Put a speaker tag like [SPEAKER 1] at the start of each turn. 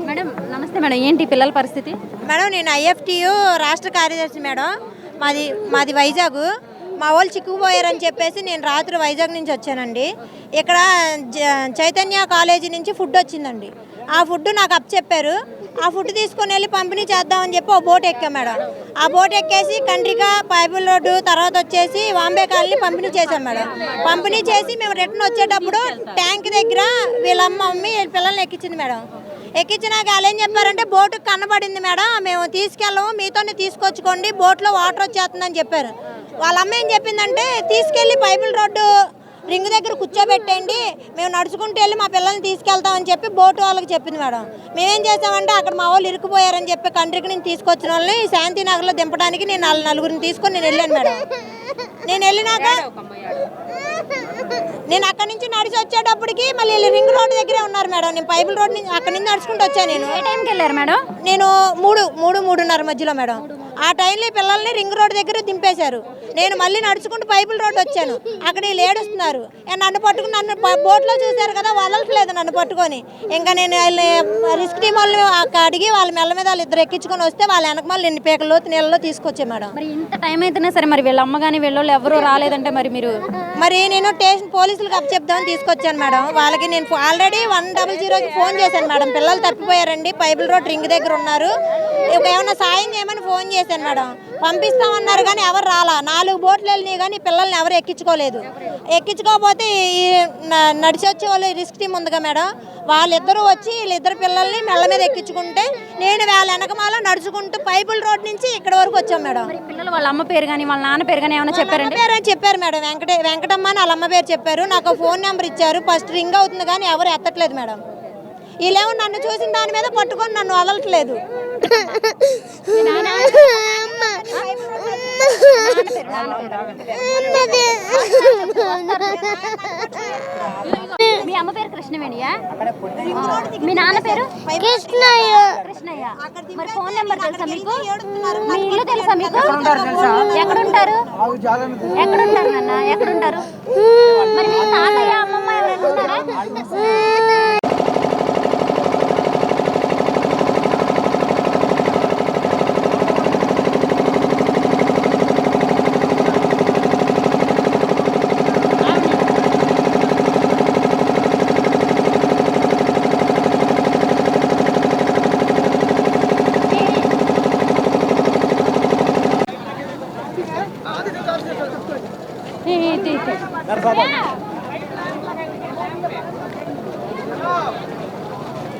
[SPEAKER 1] Madam నమస్తే madam, ఏంటి పిల్లల పరిస్థితి?
[SPEAKER 2] మేడం నేను ఐఎఫ్టియు రాష్ట్ర కార్యదర్శి మేడం. మాది వైజాగ్. మా వాళ్ళు చిక్కుకుపోయారని చెప్పేసి నేను రాత్రి వైజాగ్ నుంచి వచ్చానండి. ఇక్కడ చైతన్య కాలేజీ నుంచి ఫుడ్ వచ్చిందండి. ఆ ఫుడ్ నాకు చెప్పారు. ఆ ఫుడ్ తీసుకొని వెళ్ళి పంపిణీ చేద్దామని చెప్పి ఒక బోట్ ఎక్కాం మేడం. ఆ బోట్ ఎక్కేసి కండ్రిక, పైపుల్ రోడ్డు, తర్వాత వచ్చేసి వాంబే కాలనీ పంపిణీ చేశాం మేడం. పంపిణీ చేసి మేము రిటర్న్ వచ్చేటప్పుడు ట్యాంక్ దగ్గర వీళ్ళ మమ్మీ పిల్లల్ని ఎక్కించింది మేడం. ఎక్కించినాక వాళ్ళు ఏం చెప్పారంటే బోటుకు కనబడింది మేడం, మేము తీసుకెళ్ళము, మీతోనే తీసుకొచ్చుకోండి, బోట్లో వాటర్ వచ్చేస్తుందని చెప్పారు. వాళ్ళ అమ్మ ఏం చెప్పిందంటే తీసుకెళ్ళి పైపుల్ రోడ్డు రింగ్ దగ్గర కూర్చోబెట్టండి, మేము నడుచుకుంటూ వెళ్ళి మా పిల్లల్ని తీసుకెళ్తామని చెప్పి బోటు వాళ్ళకి చెప్పింది మేడం. మేమేం చేసామంటే అక్కడ మా వాళ్ళు ఇరుక్కుపోయారని చెప్పి కంట్రీకి నుంచి తీసుకొచ్చిన వాళ్ళని శాంతినగర్లో దింపడానికి నేను నలుగురిని తీసుకొని నేను వెళ్ళాను మేడం. నేను వెళ్ళినాక నేను అక్కడి నుంచి నడిచి వచ్చేటప్పటికి మళ్ళీ రింగ్ రోడ్ దగ్గరే ఉన్నారు మేడం. నేను పైపుల్ రోడ్ నుంచి అక్కడి నుంచి నడుచుకుంటూ వచ్చాను. నేను
[SPEAKER 1] ఏ టైంకి వెళ్ళారు మేడం?
[SPEAKER 2] నేను 3:30 మధ్యలో మేడం. ఆ టైంలో పిల్లల్ని రింగ్ రోడ్ దగ్గర దింపేశారు. నేను మళ్ళీ నడుచుకుంటూ పైపుల్ రోడ్ వచ్చాను. అక్కడ వీళ్ళు ఏడుస్తున్నారు. నన్ను పట్టుకుని నన్ను బోట్లో చూశారు కదా, వదలట్లేదు నన్ను పట్టుకొని. ఇంకా నేను రిస్క్ టీమ్ వాళ్ళని అడిగి వాళ్ళ మెల్ల మీద వాళ్ళు ఇద్దరు ఎక్కించుకొని వస్తే వాళ్ళ వెనక మళ్ళీ ఎన్ని పేకల్లో నీళ్ళలో తీసుకొచ్చే మేడం.
[SPEAKER 1] మరి ఇంత టైం అయితేనే సరే మరి వీళ్ళ అమ్మ కానీ వీళ్ళు ఎవరు రాలేదంటే మరి
[SPEAKER 2] నేను స్టేషన్ పోలీసులకు అప్పచెప్దామని తీసుకొచ్చాను మేడం. వాళ్ళకి నేను ఆల్రెడీ 100కి ఫోన్ చేశాను మేడం. పిల్లలు తప్పిపోయారండి, పైపుల్ రోడ్ రింగ్ దగ్గర ఉన్నారు, ఏమన్నా సాయం చేయమని ఫోన్ చేశాను మేడం. పంపిస్తామన్నారు కానీ ఎవరు రాలా. 4 బోట్లు వెళ్ళినాయి కానీ పిల్లల్ని ఎవరు ఎక్కించుకోలేదు. ఎక్కించుకోకపోతే ఈ నడిచి వచ్చే వాళ్ళు రిస్క్ టీమ్ ఉందిగా మేడం, వాళ్ళిద్దరూ వచ్చి వీళ్ళిద్దరు పిల్లల్ని మెల్ల మీద ఎక్కించుకుంటే నేను వాళ్ళ వెనకమాల నడుచుకుంటూ పైపుల్ రోడ్ నుంచి ఇక్కడ వరకు వచ్చాం మేడం.
[SPEAKER 1] పిల్లలు వాళ్ళ అమ్మ పేరు కానీ వాళ్ళ నాన్న పేరు కానీ ఏమైనా చెప్పారండి?
[SPEAKER 2] పేరు అని చెప్పారు మేడం. వెంకటమ్మ అని వాళ్ళ అమ్మ పేరు చెప్పారు. నాకు ఫోన్ నెంబర్ ఇచ్చారు. ఫస్ట్ రింగ్ అవుతుంది కానీ ఎవరు ఎత్తట్లేదు మేడం. వీళ్ళేమో నన్ను చూసిన దాని మీద పట్టుకొని నన్ను వదలట్లేదు.
[SPEAKER 1] మీ అమ్మ పేరు కృష్ణవేణియా? మీ నాన్న పేరు
[SPEAKER 3] కృష్ణయ్య.
[SPEAKER 1] మరి ఫోన్ నెంబర్ తెలుసా మీకు? మీ ఇల్లు తెలుసా మీకు? ఎక్కడుంటారు నాన్న? ఎక్కడుంటారు? మరి మీ తాతయ్య అమ్మమ్మ ఎవరైనా ఉన్నారా?